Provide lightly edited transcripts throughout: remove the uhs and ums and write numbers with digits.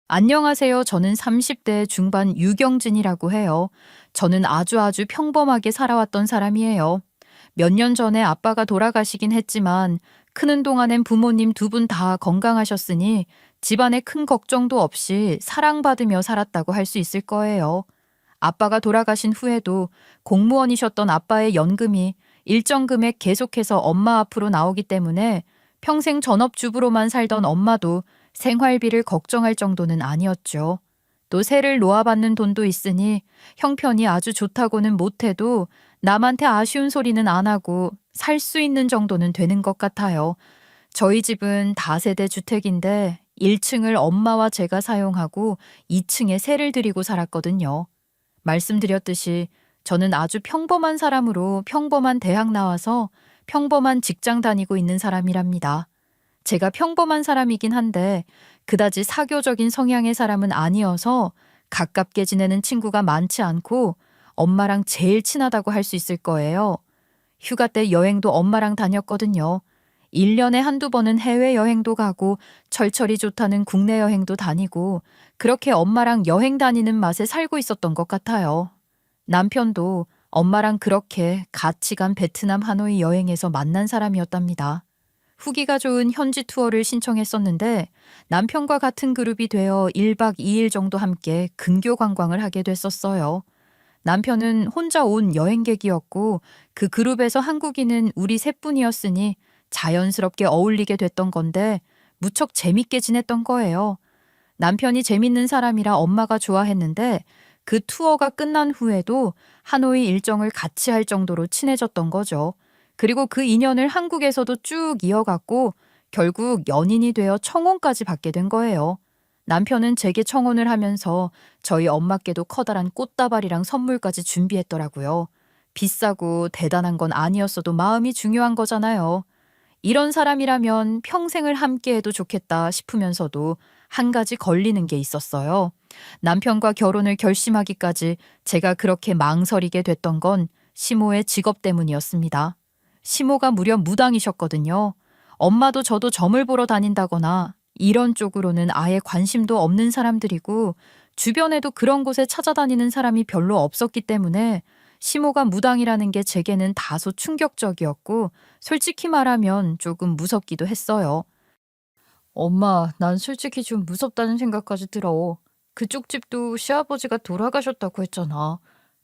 안녕하세요. 저는 30대 중반 유경진이라고 해요. 저는 아주 평범하게 살아왔던 사람이에요. 몇 년 전에 아빠가 돌아가시긴 했지만 크는 동안엔 부모님 두 분 다 건강하셨으니 집안에 큰 걱정도 없이 사랑받으며 살았다고 할 수 있을 거예요. 아빠가 돌아가신 후에도 공무원이셨던 아빠의 연금이 일정 금액 계속해서 엄마 앞으로 나오기 때문에 평생 전업주부로만 살던 엄마도 생활비를 걱정할 정도는 아니었죠. 또 세를 놓아받는 돈도 있으니 형편이 아주 좋다고는 못해도 남한테 아쉬운 소리는 안 하고 살 수 있는 정도는 되는 것 같아요. 저희 집은 다세대 주택인데 1층을 엄마와 제가 사용하고 2층에 세를 들이고 살았거든요. 말씀드렸듯이 저는 아주 평범한 사람으로 평범한 대학 나와서 평범한 직장 다니고 있는 사람이랍니다. 제가 평범한 사람이긴 한데 그다지 사교적인 성향의 사람은 아니어서 가깝게 지내는 친구가 많지 않고 엄마랑 제일 친하다고 할 수 있을 거예요. 휴가 때 여행도 엄마랑 다녔거든요. 1년에 한두 번은 해외여행도 가고 철철이 좋다는 국내 여행도 다니고 그렇게 엄마랑 여행 다니는 맛에 살고 있었던 것 같아요. 남편도 엄마랑 그렇게 같이 간 베트남 하노이 여행에서 만난 사람이었답니다. 후기가 좋은 현지 투어를 신청했었는데 남편과 같은 그룹이 되어 1박 2일 정도 함께 근교 관광을 하게 됐었어요. 남편은 혼자 온 여행객이었고 그 그룹에서 한국인은 우리 셋뿐이었으니 자연스럽게 어울리게 됐던 건데 무척 재밌게 지냈던 거예요. 남편이 재밌는 사람이라 엄마가 좋아했는데 그 투어가 끝난 후에도 하노이 일정을 같이 할 정도로 친해졌던 거죠. 그리고 그 인연을 한국에서도 쭉 이어갔고 결국 연인이 되어 청혼까지 받게 된 거예요. 남편은 제게 청혼을 하면서 저희 엄마께도 커다란 꽃다발이랑 선물까지 준비했더라고요. 비싸고 대단한 건 아니었어도 마음이 중요한 거잖아요. 이런 사람이라면 평생을 함께해도 좋겠다 싶으면서도 한 가지 걸리는 게 있었어요. 남편과 결혼을 결심하기까지 제가 그렇게 망설이게 됐던 건 시모의 직업 때문이었습니다. 시모가 무려 무당이셨거든요. 엄마도 저도 점을 보러 다닌다거나 이런 쪽으로는 아예 관심도 없는 사람들이고 주변에도 그런 곳에 찾아다니는 사람이 별로 없었기 때문에 시모가 무당이라는 게 제게는 다소 충격적이었고 솔직히 말하면 조금 무섭기도 했어요. 엄마, 난 솔직히 좀 무섭다는 생각까지 들어. 그쪽 집도 시아버지가 돌아가셨다고 했잖아.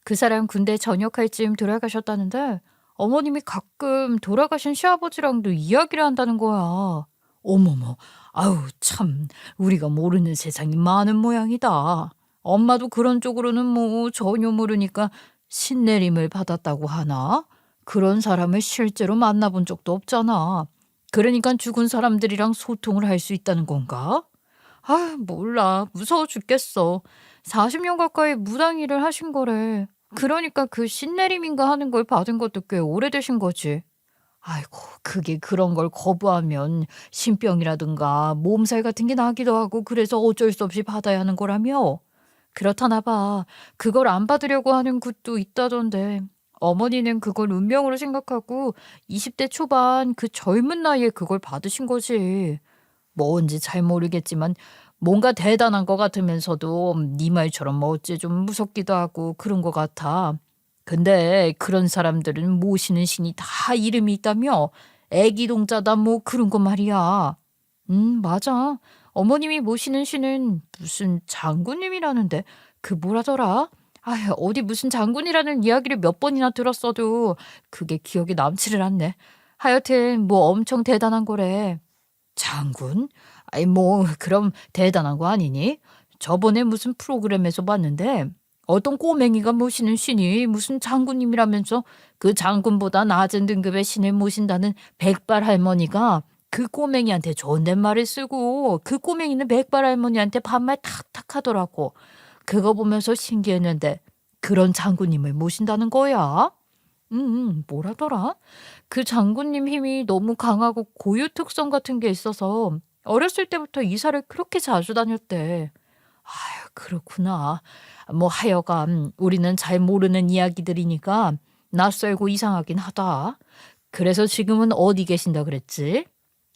그 사람 군대 전역할 즈음 돌아가셨다는데 어머님이 가끔 돌아가신 시아버지랑도 이야기를 한다는 거야. 어머머, 아우 참, 우리가 모르는 세상이 많은 모양이다. 엄마도 그런 쪽으로는 뭐 전혀 모르니까 신내림을 받았다고 하나? 그런 사람을 실제로 만나본 적도 없잖아. 그러니까 죽은 사람들이랑 소통을 할 수 있다는 건가? 아, 몰라. 무서워 죽겠어. 40년 가까이 무당 일을 하신 거래. 그러니까 그 신내림인가 하는 걸 받은 것도 꽤 오래되신 거지. 아이고, 그게 그런 걸 거부하면 신병이라든가 몸살 같은 게 나기도 하고 그래서 어쩔 수 없이 받아야 하는 거라며? 그렇다나 봐. 그걸 안 받으려고 하는 곳도 있다던데. 어머니는 그걸 운명으로 생각하고 20대 초반 그 젊은 나이에 그걸 받으신 거지. 뭔지 잘 모르겠지만 뭔가 대단한 것 같으면서도 네 말처럼 뭐 어째 좀 무섭기도 하고 그런 것 같아. 근데 그런 사람들은 모시는 신이 다 이름이 있다며? 애기동자다 뭐 그런 거 말이야. 맞아. 어머님이 모시는 신은 무슨 장군님이라는데 그 뭐라더라? 아휴, 어디 무슨 장군이라는 이야기를 몇 번이나 들었어도 그게 기억에 남지를 않네. 하여튼 뭐 엄청 대단한 거래. 장군? 아이 뭐 그럼 대단한 거 아니니? 저번에 무슨 프로그램에서 봤는데 어떤 꼬맹이가 모시는 신이 무슨 장군님이라면서 그 장군보다 낮은 등급의 신을 모신다는 백발 할머니가 그 꼬맹이한테 존댓말을 쓰고 그 꼬맹이는 백발 할머니한테 반말 탁탁 하더라고. 그거 보면서 신기했는데 그런 장군님을 모신다는 거야? 뭐라더라? 그 장군님 힘이 너무 강하고 고유 특성 같은 게 있어서 어렸을 때부터 이사를 그렇게 자주 다녔대. 아유, 그렇구나. 뭐 하여간 우리는 잘 모르는 이야기들이니까 낯설고 이상하긴 하다. 그래서 지금은 어디 계신다 그랬지?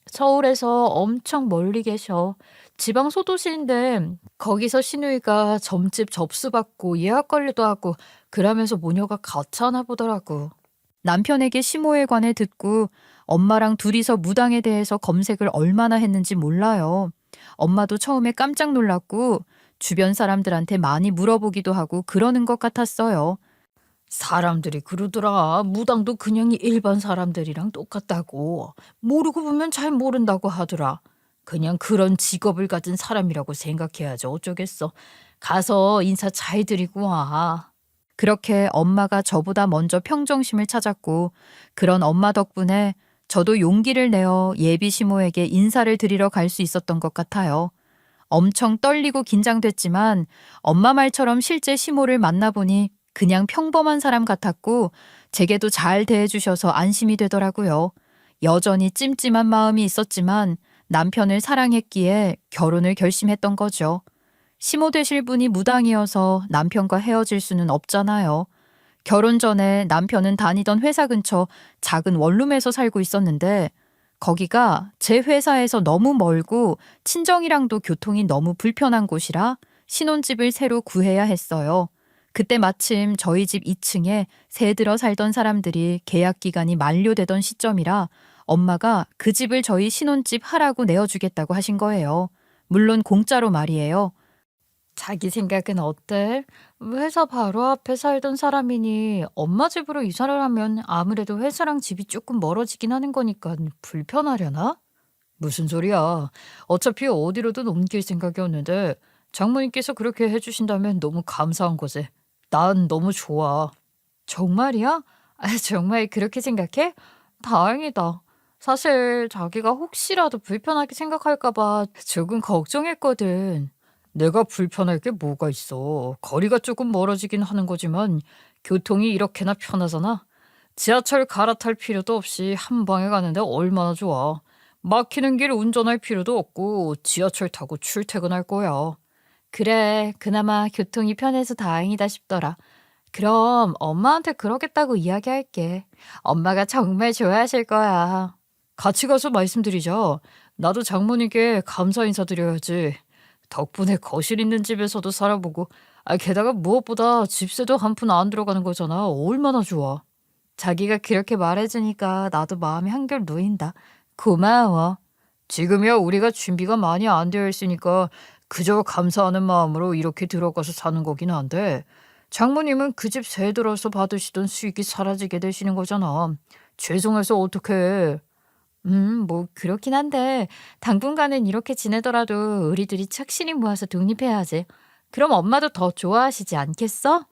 서울에서 엄청 멀리 계셔. 지방 소도시인데 거기서 시누이가 점집 접수받고 예약 관리도 하고 그러면서 모녀가 거쳐나 보더라고. 남편에게 시모에 관해 듣고 엄마랑 둘이서 무당에 대해서 검색을 얼마나 했는지 몰라요. 엄마도 처음에 깜짝 놀랐고 주변 사람들한테 많이 물어보기도 하고 그러는 것 같았어요. 사람들이 그러더라. 무당도 그냥 일반 사람들이랑 똑같다고. 모르고 보면 잘 모른다고 하더라. 그냥 그런 직업을 가진 사람이라고 생각해야지 어쩌겠어. 가서 인사 잘 드리고 와. 그렇게 엄마가 저보다 먼저 평정심을 찾았고 그런 엄마 덕분에 저도 용기를 내어 예비 시모에게 인사를 드리러 갈 수 있었던 것 같아요. 엄청 떨리고 긴장됐지만 엄마 말처럼 실제 시모를 만나보니 그냥 평범한 사람 같았고 제게도 잘 대해주셔서 안심이 되더라고요. 여전히 찜찜한 마음이 있었지만 남편을 사랑했기에 결혼을 결심했던 거죠. 시모 되실 분이 무당이어서 남편과 헤어질 수는 없잖아요. 결혼 전에 남편은 다니던 회사 근처 작은 원룸에서 살고 있었는데 거기가 제 회사에서 너무 멀고 친정이랑도 교통이 너무 불편한 곳이라 신혼집을 새로 구해야 했어요. 그때 마침 저희 집 2층에 새 들어 살던 사람들이 계약 기간이 만료되던 시점이라 엄마가 그 집을 저희 신혼집 하라고 내어주겠다고 하신 거예요. 물론 공짜로 말이에요. 자기 생각은 어때? 회사 바로 앞에 살던 사람이니 엄마 집으로 이사를 하면 아무래도 회사랑 집이 조금 멀어지긴 하는 거니까 불편하려나? 무슨 소리야. 어차피 어디로든 옮길 생각이었는데 장모님께서 그렇게 해주신다면 너무 감사한 거지. 난 너무 좋아. 정말이야? 아, 정말 그렇게 생각해? 다행이다. 사실 자기가 혹시라도 불편하게 생각할까 봐 조금 걱정했거든. 내가 불편할 게 뭐가 있어. 거리가 조금 멀어지긴 하는 거지만 교통이 이렇게나 편하잖아. 지하철 갈아탈 필요도 없이 한 방에 가는데 얼마나 좋아. 막히는 길 운전할 필요도 없고 지하철 타고 출퇴근할 거야. 그래, 그나마 교통이 편해서 다행이다 싶더라. 그럼 엄마한테 그러겠다고 이야기할게. 엄마가 정말 좋아하실 거야. 같이 가서 말씀드리자. 나도 장모님께 감사 인사드려야지. 덕분에 거실 있는 집에서도 살아보고, 게다가 무엇보다 집세도 한 푼 안 들어가는 거잖아. 얼마나 좋아. 자기가 그렇게 말해주니까 나도 마음이 한결 놓인다. 고마워. 지금이야 우리가 준비가 많이 안 되어 있으니까 그저 감사하는 마음으로 이렇게 들어가서 사는 거긴 한데, 장모님은 그 집 새 들어서 받으시던 수익이 사라지게 되시는 거잖아. 죄송해서 어떡해. 뭐 그렇긴 한데 당분간은 이렇게 지내더라도 우리들이 착실히 모아서 독립해야지. 그럼 엄마도 더 좋아하시지 않겠어?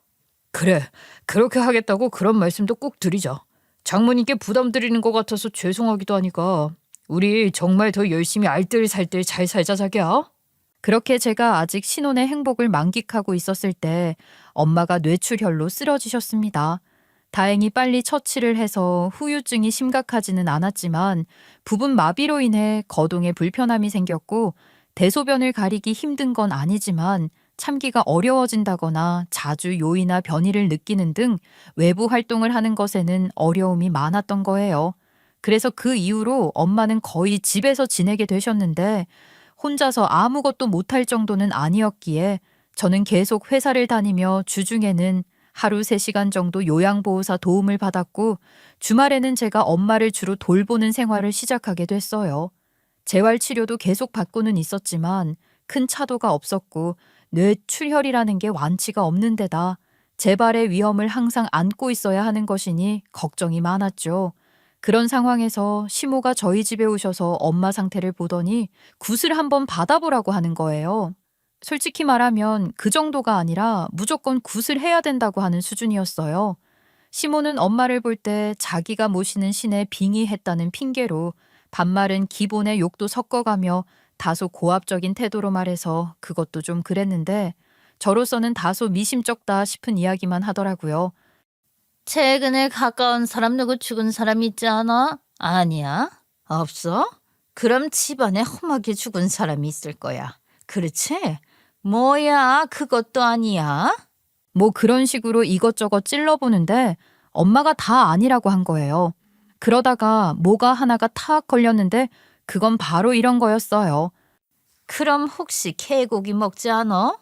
그래, 그렇게 하겠다고 그런 말씀도 꼭 드리자. 장모님께 부담 드리는 것 같아서 죄송하기도 하니까 우리 정말 더 열심히 알뜰살뜰 잘 살자 자기야. 그렇게 제가 아직 신혼의 행복을 만끽하고 있었을 때 엄마가 뇌출혈로 쓰러지셨습니다. 다행히 빨리 처치를 해서 후유증이 심각하지는 않았지만 부분 마비로 인해 거동에 불편함이 생겼고 대소변을 가리기 힘든 건 아니지만 참기가 어려워진다거나 자주 요이나 변이를 느끼는 등 외부 활동을 하는 것에는 어려움이 많았던 거예요. 그래서 그 이후로 엄마는 거의 집에서 지내게 되셨는데 혼자서 아무것도 못할 정도는 아니었기에 저는 계속 회사를 다니며 주중에는 하루 3시간 정도 요양보호사 도움을 받았고 주말에는 제가 엄마를 주로 돌보는 생활을 시작하게 됐어요. 재활치료도 계속 받고는 있었지만 큰 차도가 없었고 뇌출혈이라는 게 완치가 없는 데다 재발의 위험을 항상 안고 있어야 하는 것이니 걱정이 많았죠. 그런 상황에서 시모가 저희 집에 오셔서 엄마 상태를 보더니 굿을 한번 받아보라고 하는 거예요. 솔직히 말하면 그 정도가 아니라 무조건 굿을 해야 된다고 하는 수준이었어요. 시모는 엄마를 볼 때 자기가 모시는 신에 빙의했다는 핑계로 반말은 기본의 욕도 섞어가며 다소 고압적인 태도로 말해서 그것도 좀 그랬는데 저로서는 다소 미심쩍다 싶은 이야기만 하더라고요. 최근에 가까운 사람 누구 죽은 사람 있지 않아? 아니야? 없어? 그럼 집안에 험하게 죽은 사람이 있을 거야. 그렇지? 뭐야, 그것도 아니야? 뭐 그런 식으로 이것저것 찔러보는데 엄마가 다 아니라고 한 거예요. 그러다가 뭐가 하나가 탁 걸렸는데 그건 바로 이런 거였어요. 그럼 혹시 개고기 먹지 않아?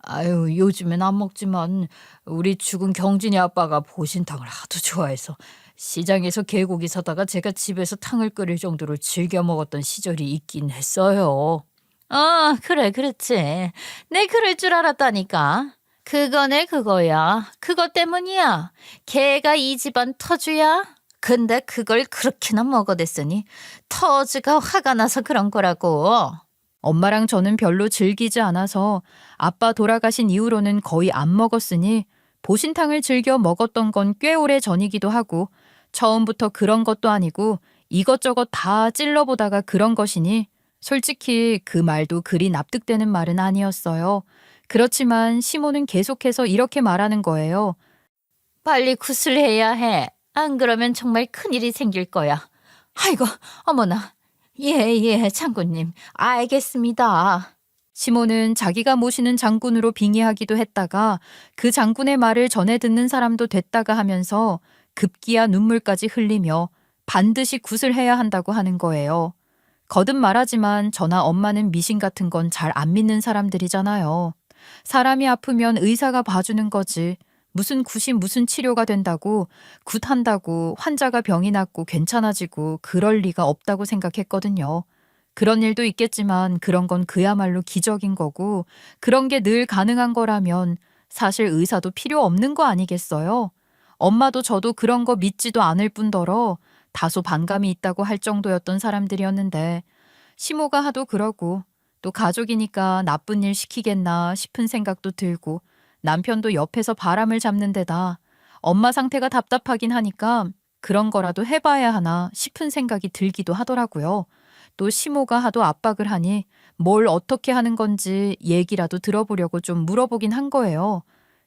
아유, 요즘엔 안 먹지만 우리 죽은 경진이 아빠가 보신탕을 하도 좋아해서 시장에서 개고기 사다가 제가 집에서 탕을 끓일 정도로 즐겨 먹었던 시절이 있긴 했어요. 그래, 그렇지. 내 그럴 줄 알았다니까. 그거네, 그거야. 그것 때문이야. 걔가 이 집안 터주야. 근데 그걸 그렇게나 먹어댔으니 터주가 화가 나서 그런 거라고. 엄마랑 저는 별로 즐기지 않아서 아빠 돌아가신 이후로는 거의 안 먹었으니 보신탕을 즐겨 먹었던 건 꽤 오래 전이기도 하고 처음부터 그런 것도 아니고 이것저것 다 찔러보다가 그런 것이니 솔직히 그 말도 그리 납득되는 말은 아니었어요. 그렇지만 시모는 계속해서 이렇게 말하는 거예요. 빨리 구슬해야 해. 안 그러면 정말 큰일이 생길 거야. 아이고, 어머나. 예, 장군님. 알겠습니다. 시모는 자기가 모시는 장군으로 빙의하기도 했다가 그 장군의 말을 전해 듣는 사람도 됐다가 하면서 급기야 눈물까지 흘리며 반드시 굿을 해야 한다고 하는 거예요. 거듭 말하지만 저나 엄마는 미신 같은 건 잘 안 믿는 사람들이잖아요. 사람이 아프면 의사가 봐주는 거지. 무슨 굿이 무슨 치료가 된다고 굿한다고 환자가 병이 낫고 괜찮아지고 그럴 리가 없다고 생각했거든요. 그런 일도 있겠지만 그런 건 그야말로 기적인 거고 그런 게 늘 가능한 거라면 사실 의사도 필요 없는 거 아니겠어요? 엄마도 저도 그런 거 믿지도 않을 뿐더러 다소 반감이 있다고 할 정도였던 사람들이었는데 시모가 하도 그러고 또 가족이니까 나쁜 일 시키겠나 싶은 생각도 들고 남편도 옆에서 바람을 잡는 데다 엄마 상태가 답답하긴 하니까 그런 거라도 해봐야 하나 싶은 생각이 들기도 하더라고요. 또 시모가 하도 압박을 하니 뭘 어떻게 하는 건지 얘기라도 들어보려고 좀 물어보긴 한 거예요.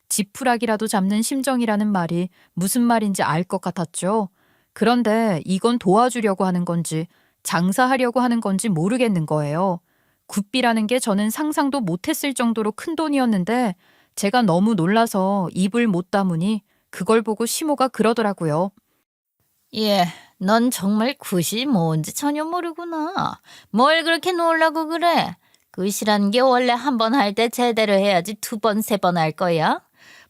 지푸라기라도 잡는 심정이라는 말이 무슨 말인지 알 것 같았죠. 그런데 이건 도와주려고 하는 건지 장사하려고 하는 건지 모르겠는 거예요. 굿비라는 게 저는 상상도 못했을 정도로 큰 돈이었는데 제가 너무 놀라서 입을 못 다무니 그걸 보고 시모가 그러더라고요. 예, 넌 정말 굿이 뭔지 전혀 모르구나. 뭘 그렇게 놀라고 그래? 굿이라는 게 원래 한 번 할 때 제대로 해야지 두 번, 세 번 할 거야.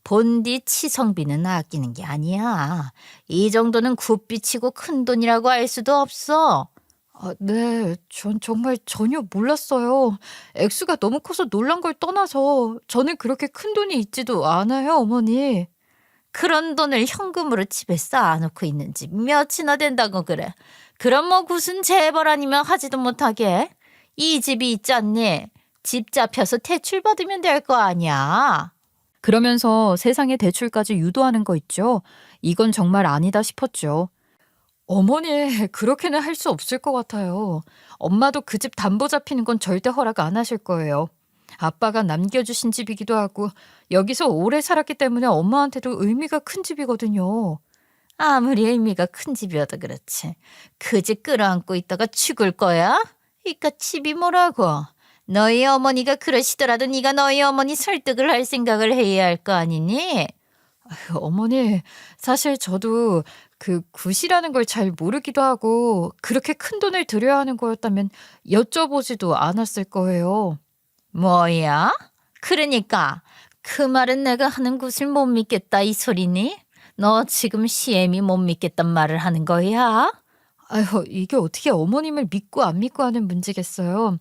본디 치성비는 아끼는 게 아니야. 이 정도는 굿비치고 큰 돈이라고 할 수도 없어. 네, 전 정말 전혀 몰랐어요. 액수가 너무 커서 놀란 걸 떠나서 저는 그렇게 큰 돈이 있지도 않아요, 어머니. 그런 돈을 현금으로 집에 쌓아놓고 있는 집 몇이나 된다고 그래. 그럼 뭐 굿은 재벌 아니면 하지도 못하게. 이 집이 있지 않니? 집 잡혀서 대출 받으면 될 거 아니야. 그러면서 세상에 대출까지 유도하는 거 있죠. 이건 정말 아니다 싶었죠. 어머니, 그렇게는 할 수 없을 것 같아요. 엄마도 그 집 담보 잡히는 건 절대 허락 안 하실 거예요. 아빠가 남겨주신 집이기도 하고 여기서 오래 살았기 때문에 엄마한테도 의미가 큰 집이거든요. 아무리 의미가 큰 집이어도 그렇지. 그 집 끌어안고 있다가 죽을 거야? 이깟 집이 뭐라고. 너희 어머니가 그러시더라도 네가 너희 어머니 설득을 할 생각을 해야 할 거 아니니? 어머니, 사실 저도 그 굿이라는 걸 잘 모르기도 하고 그렇게 큰 돈을 들여야 하는 거였다면 여쭤보지도 않았을 거예요. 뭐야? 그러니까 그 말은 내가 하는 굿을 못 믿겠다 이 소리니? 너 지금 시엠이 못 믿겠단 말을 하는 거야? 아유, 이게 어떻게 어머님을 믿고 안 믿고 하는 문제겠어요.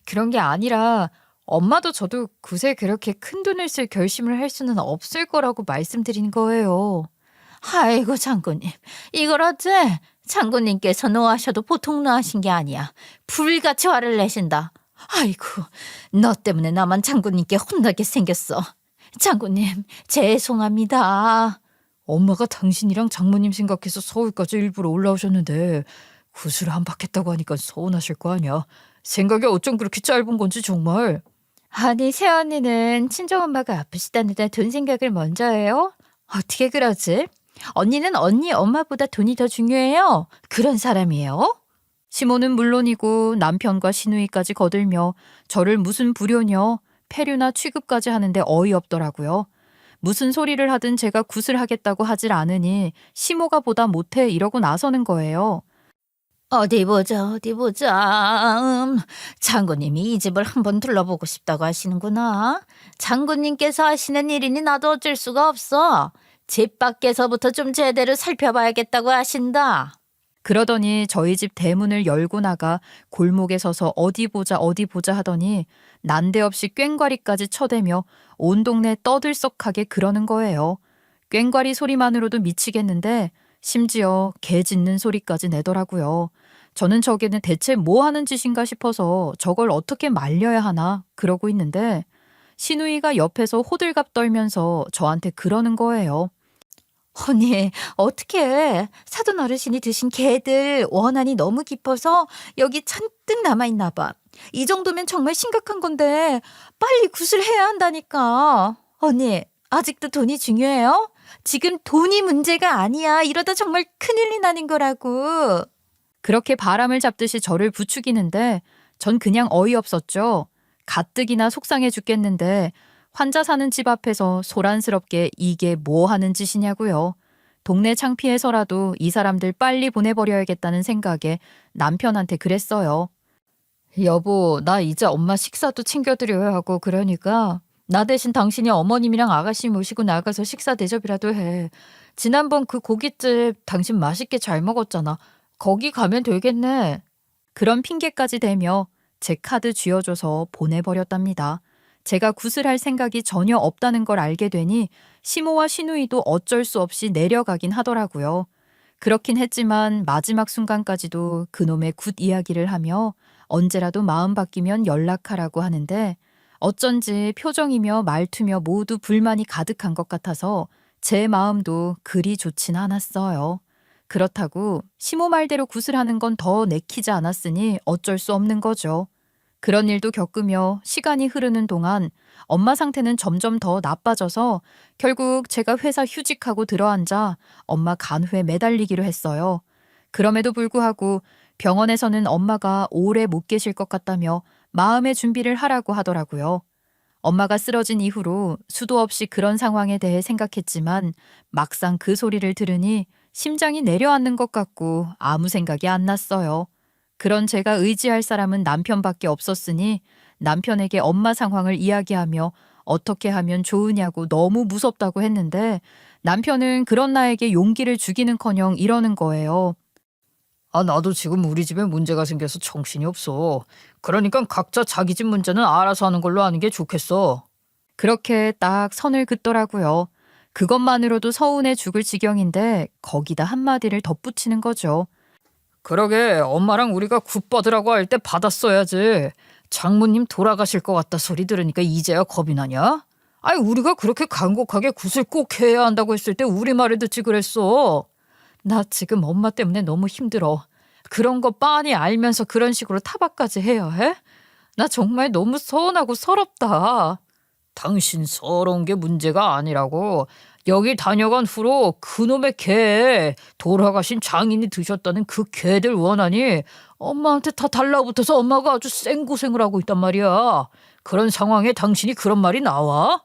그런 게 아니라 엄마도 저도 굿에 그렇게 큰 돈을 쓸 결심을 할 수는 없을 거라고 말씀드린 거예요. 아이고 장군님 이걸 어째 장군님께서 노하셔도 보통 노하신 게 아니야. 불같이 화를 내신다. 아이고 너 때문에 나만 장군님께 혼나게 생겼어. 장군님 죄송합니다. 엄마가 당신이랑 장모님 생각해서 서울까지 일부러 올라오셨는데 굿을 한박했다고 하니까 서운하실 거 아니야. 생각이 어쩜 그렇게 짧은 건지 정말. 아니 새언니는 친정엄마가 아프시다는데 돈 생각을 먼저 해요? 어떻게 그러지? 언니는 언니 엄마보다 돈이 더 중요해요. 그런 사람이에요? 시모는 물론이고 남편과 시누이까지 거들며 저를 무슨 불효녀, 폐류나 취급까지 하는데 어이없더라고요. 무슨 소리를 하든 제가 굿을 하겠다고 하질 않으니 시모가 보다 못해 이러고 나서는 거예요. 어디 보자, 어디 보자. 장군님이 이 집을 한번 둘러보고 싶다고 하시는구나. 장군님께서 하시는 일이니 나도 어쩔 수가 없어. 집 밖에서부터 좀 제대로 살펴봐야겠다고 하신다. 그러더니 저희 집 대문을 열고 나가 골목에 서서 어디 보자 어디 보자 하더니 난데없이 꽹과리까지 쳐대며 온 동네 떠들썩하게 그러는 거예요. 꽹과리 소리만으로도 미치겠는데 심지어 개 짖는 소리까지 내더라고요. 저는 저게는 대체 뭐 하는 짓인가 싶어서 저걸 어떻게 말려야 하나 그러고 있는데 시누이가 옆에서 호들갑 떨면서 저한테 그러는 거예요. 언니, 어떡해. 사돈 어르신이 드신 개들 원한이 너무 깊어서 여기 잔뜩 남아있나 봐. 이 정도면 정말 심각한 건데 빨리 구슬해야 한다니까. 언니, 아직도 돈이 중요해요? 지금 돈이 문제가 아니야. 이러다 정말 큰일이 나는 거라고. 그렇게 바람을 잡듯이 저를 부추기는데 전 그냥 어이없었죠. 가뜩이나 속상해 죽겠는데 환자 사는 집 앞에서 소란스럽게 이게 뭐 하는 짓이냐고요. 동네 창피해서라도 이 사람들 빨리 보내버려야겠다는 생각에 남편한테 그랬어요. 여보, 나 이제 엄마 식사도 챙겨드려야 하고 그러니까 나 대신 당신이 어머님이랑 아가씨 모시고 나가서 식사 대접이라도 해. 지난번 그 고깃집 당신 맛있게 잘 먹었잖아. 거기 가면 되겠네. 그런 핑계까지 대며 제 카드 쥐어줘서 보내버렸답니다. 제가 구슬할 생각이 전혀 없다는 걸 알게 되니 시모와 시누이도 어쩔 수 없이 내려가긴 하더라고요. 그렇긴 했지만 마지막 순간까지도 그놈의 굿 이야기를 하며 언제라도 마음 바뀌면 연락하라고 하는데 어쩐지 표정이며 말투며 모두 불만이 가득한 것 같아서 제 마음도 그리 좋진 않았어요. 그렇다고 시모 말대로 구슬하는 건 더 내키지 않았으니 어쩔 수 없는 거죠. 그런 일도 겪으며 시간이 흐르는 동안 엄마 상태는 점점 더 나빠져서 결국 제가 회사 휴직하고 들어앉아 엄마 간호에 매달리기로 했어요. 그럼에도 불구하고 병원에서는 엄마가 오래 못 계실 것 같다며 마음의 준비를 하라고 하더라고요. 엄마가 쓰러진 이후로 수도 없이 그런 상황에 대해 생각했지만 막상 그 소리를 들으니 심장이 내려앉는 것 같고 아무 생각이 안 났어요. 그런 제가 의지할 사람은 남편밖에 없었으니 남편에게 엄마 상황을 이야기하며 어떻게 하면 좋으냐고 너무 무섭다고 했는데 남편은 그런 나에게 용기를 주기는커녕 이러는 거예요. 아, 나도 지금 우리 집에 문제가 생겨서 정신이 없어. 그러니까 각자 자기 집 문제는 알아서 하는 걸로 하는 게 좋겠어. 그렇게 딱 선을 긋더라고요. 그것만으로도 서운해 죽을 지경인데 거기다 한마디를 덧붙이는 거죠. 그러게 엄마랑 우리가 굿버드라고 할 때 받았어야지. 장모님 돌아가실 것 같다 소리 들으니까 이제야 겁이 나냐? 아니 우리가 그렇게 간곡하게 굿을 꼭 해야 한다고 했을 때 우리 말을 듣지 그랬어. 나 지금 엄마 때문에 너무 힘들어. 그런 거 빤히 알면서 그런 식으로 타박까지 해야 해? 나 정말 너무 서운하고 서럽다. 당신 서러운 게 문제가 아니라고. 여기 다녀간 후로 그놈의 개, 돌아가신 장인이 드셨다는 그 개들 원한이 엄마한테 다 달라붙어서 엄마가 아주 생고생을 하고 있단 말이야. 그런 상황에 당신이 그런 말이 나와?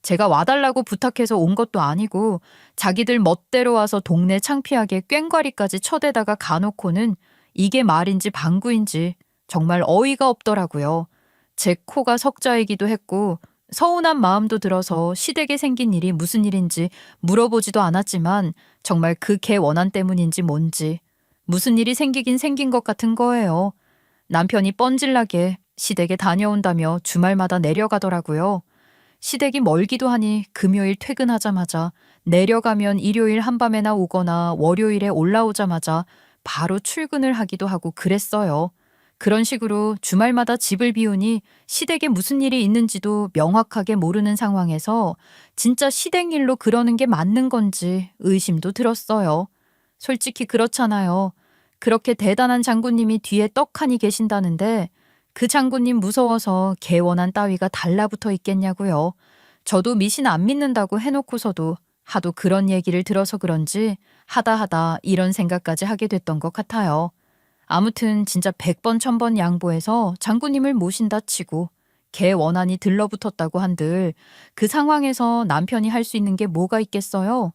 제가 와달라고 부탁해서 온 것도 아니고 자기들 멋대로 와서 동네 창피하게 꽹과리까지 쳐대다가 가놓고는 이게 말인지 방구인지 정말 어이가 없더라고요. 제 코가 석자이기도 했고 서운한 마음도 들어서 시댁에 생긴 일이 무슨 일인지 물어보지도 않았지만 정말 그 개 원한 때문인지 뭔지 무슨 일이 생기긴 생긴 것 같은 거예요. 남편이 뻔질나게 시댁에 다녀온다며 주말마다 내려가더라고요. 시댁이 멀기도 하니 금요일 퇴근하자마자 내려가면 일요일 한밤에나 오거나 월요일에 올라오자마자 바로 출근을 하기도 하고 그랬어요. 그런 식으로 주말마다 집을 비우니 시댁에 무슨 일이 있는지도 명확하게 모르는 상황에서 진짜 시댁 일로 그러는 게 맞는 건지 의심도 들었어요. 솔직히 그렇잖아요. 그렇게 대단한 장군님이 뒤에 떡하니 계신다는데 그 장군님 무서워서 개원한 따위가 달라붙어 있겠냐고요. 저도 미신 안 믿는다고 해놓고서도 하도 그런 얘기를 들어서 그런지 하다 이런 생각까지 하게 됐던 것 같아요. 아무튼 진짜 100번 1000번 양보해서 장군님을 모신다 치고 개 원한이 들러붙었다고 한들 그 상황에서 남편이 할 수 있는 게 뭐가 있겠어요?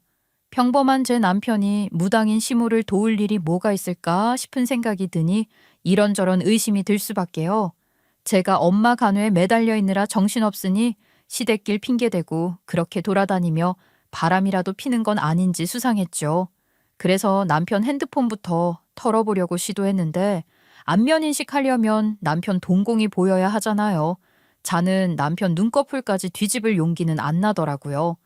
평범한 제 남편이 무당인 시모를 도울 일이 뭐가 있을까 싶은 생각이 드니 이런저런 의심이 들 수밖에요. 제가 엄마 간호에 매달려 있느라 정신없으니 시댁길 핑계대고 그렇게 돌아다니며 바람이라도 피는 건 아닌지 수상했죠. 그래서 남편 핸드폰부터 털어보려고 시도했는데 안면인식 하려면 남편 동공이 보여야 하잖아요. 자는 남편 눈꺼풀까지 뒤집을 용기는 안 나더라고요.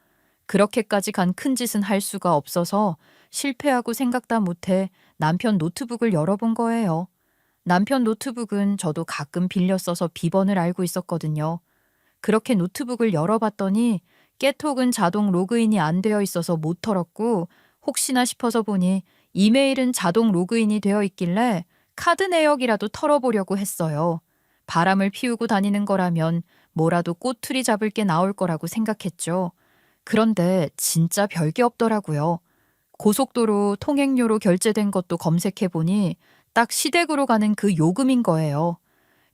그렇게까지 간 큰 짓은 할 수가 없어서 실패하고 생각다 못해 남편 노트북을 열어본 거예요. 남편 노트북은 저도 가끔 빌려 써서 비번을 알고 있었거든요. 그렇게 노트북을 열어봤더니 깨톡은 자동 로그인이 안 되어 있어서 못 털었고 혹시나 싶어서 보니 이메일은 자동 로그인이 되어 있길래 카드 내역이라도 털어보려고 했어요. 바람을 피우고 다니는 거라면 뭐라도 꼬투리 잡을 게 나올 거라고 생각했죠. 그런데 진짜 별게 없더라고요. 고속도로 통행료로 결제된 것도 검색해보니 딱 시댁으로 가는 그 요금인 거예요.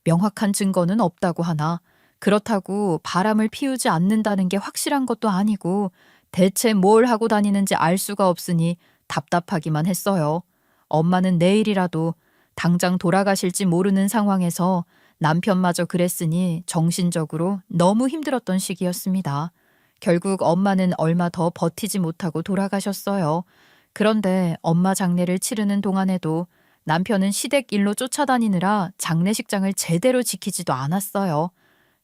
명확한 증거는 없다고 하나 그렇다고 바람을 피우지 않는다는 게 확실한 것도 아니고 대체 뭘 하고 다니는지 알 수가 없으니 답답하기만 했어요. 엄마는 내일이라도 당장 돌아가실지 모르는 상황에서 남편마저 그랬으니 정신적으로 너무 힘들었던 시기였습니다. 결국 엄마는 얼마 더 버티지 못하고 돌아가셨어요. 그런데 엄마 장례를 치르는 동안에도 남편은 시댁 일로 쫓아다니느라 장례식장을 제대로 지키지도 않았어요.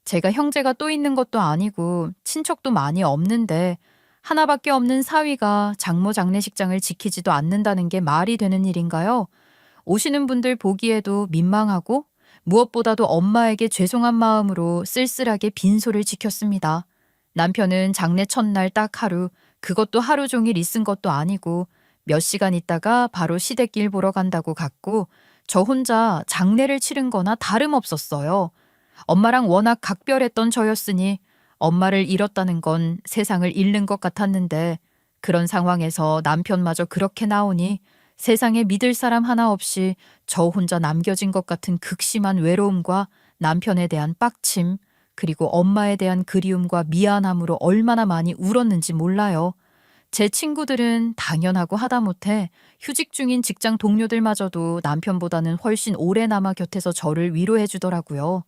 제가 형제가 또 있는 것도 아니고 친척도 많이 없는데 하나밖에 없는 사위가 장모 장례식장을 지키지도 않는다는 게 말이 되는 일인가요? 오시는 분들 보기에도 민망하고 무엇보다도 엄마에게 죄송한 마음으로 쓸쓸하게 빈소를 지켰습니다. 남편은 장례 첫날 딱 하루, 그것도 하루 종일 있은 것도 아니고 몇 시간 있다가 바로 시댁길 보러 간다고 갔고 저 혼자 장례를 치른 거나 다름없었어요. 엄마랑 워낙 각별했던 저였으니 엄마를 잃었다는 건 세상을 잃는 것 같았는데 그런 상황에서 남편마저 그렇게 나오니 세상에 믿을 사람 하나 없이 저 혼자 남겨진 것 같은 극심한 외로움과 남편에 대한 빡침 그리고 엄마에 대한 그리움과 미안함으로 얼마나 많이 울었는지 몰라요. 제 친구들은 당연하고 하다못해 휴직 중인 직장 동료들마저도 남편보다는 훨씬 오래 남아 곁에서 저를 위로해 주더라고요.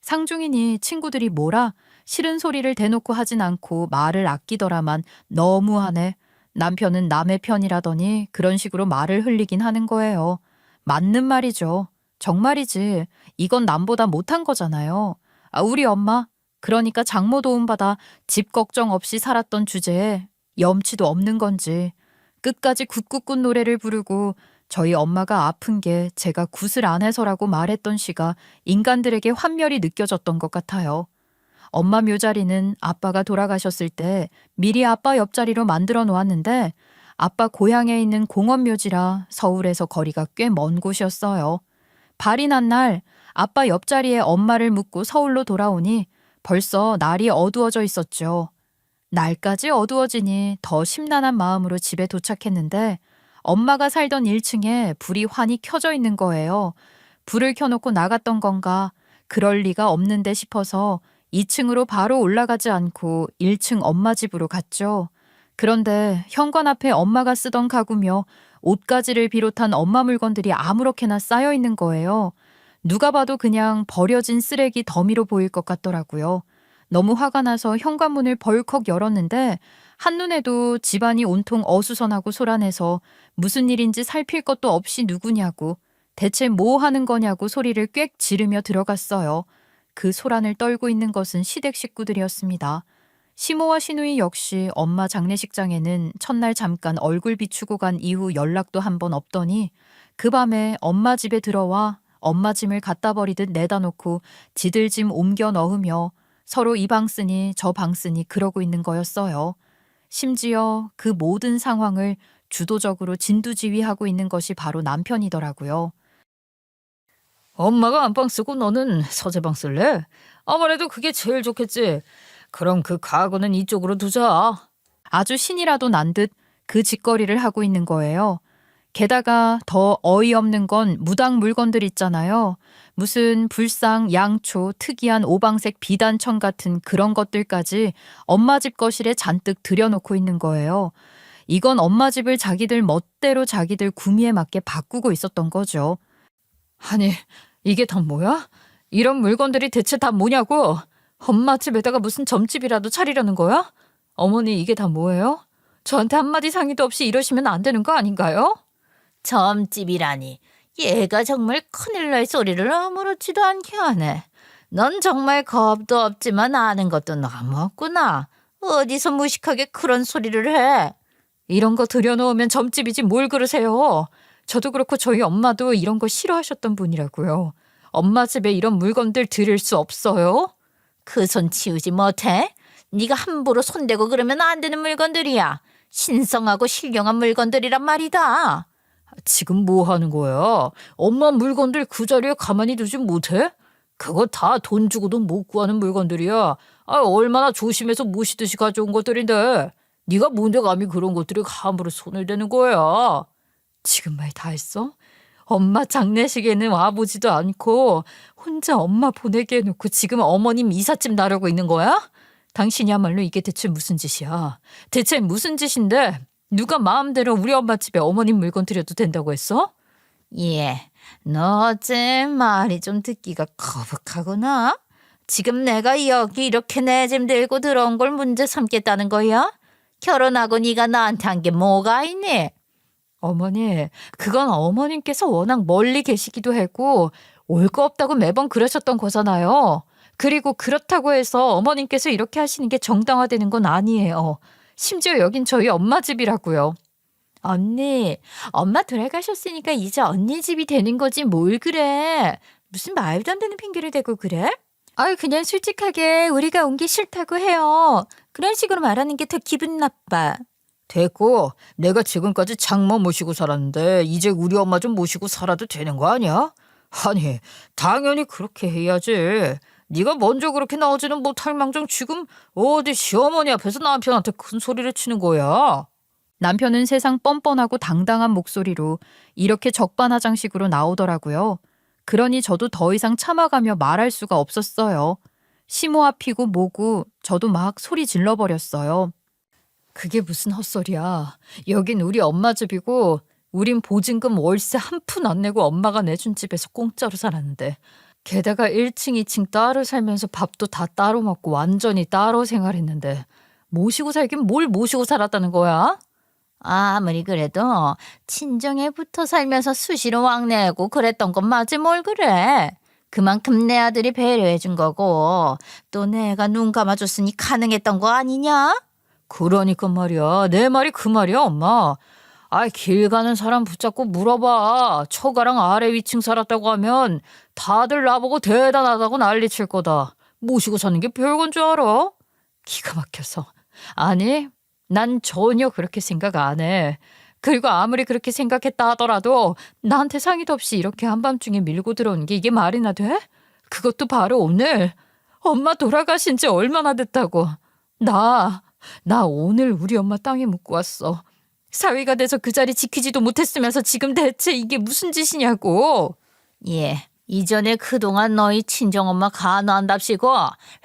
상중이니 친구들이 뭐라 싫은 소리를 대놓고 하진 않고 말을 아끼더라만 너무하네. 남편은 남의 편이라더니 그런 식으로 말을 흘리긴 하는 거예요. 맞는 말이죠. 정말이지. 이건 남보다 못한 거잖아요. 우리 엄마, 그러니까 장모 도움받아 집 걱정 없이 살았던 주제에 염치도 없는 건지 끝까지 굿굿굿 노래를 부르고 저희 엄마가 아픈 게 제가 굿을 안 해서라고 말했던 시가 인간들에게 환멸이 느껴졌던 것 같아요. 엄마 묘자리는 아빠가 돌아가셨을 때 미리 아빠 옆자리로 만들어 놓았는데 아빠 고향에 있는 공원 묘지라 서울에서 거리가 꽤 먼 곳이었어요. 발이 난 날 아빠 옆자리에 엄마를 묻고 서울로 돌아오니 벌써 날이 어두워져 있었죠. 날까지 어두워지니 더 심란한 마음으로 집에 도착했는데 엄마가 살던 1층에 불이 환히 켜져 있는 거예요. 불을 켜놓고 나갔던 건가 그럴 리가 없는데 싶어서 2층으로 바로 올라가지 않고 1층 엄마 집으로 갔죠. 그런데 현관 앞에 엄마가 쓰던 가구며 옷가지를 비롯한 엄마 물건들이 아무렇게나 쌓여 있는 거예요. 누가 봐도 그냥 버려진 쓰레기 더미로 보일 것 같더라고요. 너무 화가 나서 현관문을 벌컥 열었는데 한눈에도 집안이 온통 어수선하고 소란해서 무슨 일인지 살필 것도 없이 누구냐고 대체 뭐 하는 거냐고 소리를 꽥 지르며 들어갔어요. 그 소란을 떨고 있는 것은 시댁 식구들이었습니다. 시모와 시누이 역시 엄마 장례식장에는 첫날 잠깐 얼굴 비추고 간 이후 연락도 한 번 없더니 그 밤에 엄마 집에 들어와 엄마 짐을 갖다 버리듯 내다 놓고 지들 짐 옮겨 넣으며 서로 이 방 쓰니 저 방 쓰니 그러고 있는 거였어요. 심지어 그 모든 상황을 주도적으로 진두지휘하고 있는 것이 바로 남편이더라고요. 엄마가 안방 쓰고 너는 서재방 쓸래? 아무래도 그게 제일 좋겠지. 그럼 그 가구는 이쪽으로 두자. 아주 신이라도 난 듯 그 짓거리를 하고 있는 거예요. 게다가 더 어이없는 건 무당 물건들 있잖아요. 무슨 불상, 양초, 특이한 오방색 비단청 같은 그런 것들까지 엄마 집 거실에 잔뜩 들여놓고 있는 거예요. 이건 엄마 집을 자기들 멋대로 자기들 구미에 맞게 바꾸고 있었던 거죠. 아니, 이게 다 뭐야? 이런 물건들이 대체 다 뭐냐고? 엄마 집에다가 무슨 점집이라도 차리려는 거야? 어머니, 이게 다 뭐예요? 저한테 한마디 상의도 없이 이러시면 안 되는 거 아닌가요? 점집이라니. 얘가 정말 큰일 날 소리를 아무렇지도 않게 하네. 넌 정말 겁도 없지만 아는 것도 너무 없구나. 어디서 무식하게 그런 소리를 해? 이런 거 들여놓으면 점집이지 뭘 그러세요. 저도 그렇고 저희 엄마도 이런 거 싫어하셨던 분이라고요. 엄마 집에 이런 물건들 들일 수 없어요. 그 손 치우지 못해? 네가 함부로 손대고 그러면 안 되는 물건들이야. 신성하고 신령한 물건들이란 말이다. 지금 뭐 하는 거야? 엄마 물건들 그 자리에 가만히 두지 못해? 그거 다 돈 주고도 못 구하는 물건들이야. 얼마나 조심해서 모시듯이 가져온 것들인데. 네가 뭔데 감히 그런 것들에 함부로 손을 대는 거야? 지금 말 다 했어? 엄마 장례식에는 와보지도 않고 혼자 엄마 보내게 해놓고 지금 어머님 이삿짐 나르고 있는 거야? 당신이야말로 이게 대체 무슨 짓이야? 대체 무슨 짓인데 누가 마음대로 우리 엄마 집에 어머님 물건 들여도 된다고 했어? 예, 너 어째 말이 좀 듣기가 거북하구나. 지금 내가 여기 이렇게 내 짐 들고 들어온 걸 문제 삼겠다는 거야? 결혼하고 네가 나한테 한 게 뭐가 있니? 어머니, 그건 어머님께서 워낙 멀리 계시기도 했고 올 거 없다고 매번 그러셨던 거잖아요. 그리고 그렇다고 해서 어머님께서 이렇게 하시는 게 정당화되는 건 아니에요. 심지어 여긴 저희 엄마 집이라고요. 언니, 엄마 돌아가셨으니까 이제 언니 집이 되는 거지 뭘 그래. 무슨 말도 안 되는 핑계를 대고 그래? 아이 그냥 솔직하게 우리가 온 게 싫다고 해요. 그런 식으로 말하는 게 더 기분 나빠. 됐고, 내가 지금까지 장모 모시고 살았는데 이제 우리 엄마 좀 모시고 살아도 되는 거 아니야? 아니, 당연히 그렇게 해야지. 네가 먼저 그렇게 나오지는 못할 망정 지금 어디 시어머니 앞에서 남편한테 큰 소리를 치는 거야. 남편은 세상 뻔뻔하고 당당한 목소리로 이렇게 적반하장식으로 나오더라고요. 그러니 저도 더 이상 참아가며 말할 수가 없었어요. 시모 앞이고 뭐고 저도 막 소리 질러버렸어요. 그게 무슨 헛소리야. 여긴 우리 엄마 집이고 우린 보증금 월세 한 푼 안 내고 엄마가 내준 집에서 공짜로 살았는데 게다가 1층, 2층 따로 살면서 밥도 다 따로 먹고 완전히 따로 생활했는데 모시고 살긴 뭘 모시고 살았다는 거야? 아무리 그래도 친정에 붙어 살면서 수시로 왕래하고 그랬던 건 맞지 뭘 그래. 그만큼 내 아들이 배려해 준 거고 또 내가 눈 감아줬으니 가능했던 거 아니냐? 그러니까 말이야. 내 말이 그 말이야, 엄마. 길 가는 사람 붙잡고 물어봐. 처가랑 아래 위층 살았다고 하면 다들 나보고 대단하다고 난리칠 거다. 모시고 사는 게 별건 줄 알아? 기가 막혀서. 아니, 난 전혀 그렇게 생각 안 해. 그리고 아무리 그렇게 생각했다 하더라도 나한테 상의도 없이 이렇게 한밤중에 밀고 들어오는 게 이게 말이나 돼? 그것도 바로 오늘. 엄마 돌아가신 지 얼마나 됐다고. 나 오늘 우리 엄마 땅에 묻고 왔어. 사위가 돼서 그 자리 지키지도 못했으면서 지금 대체 이게 무슨 짓이냐고. 예, 이전에 그동안 너희 친정엄마 간호한답시고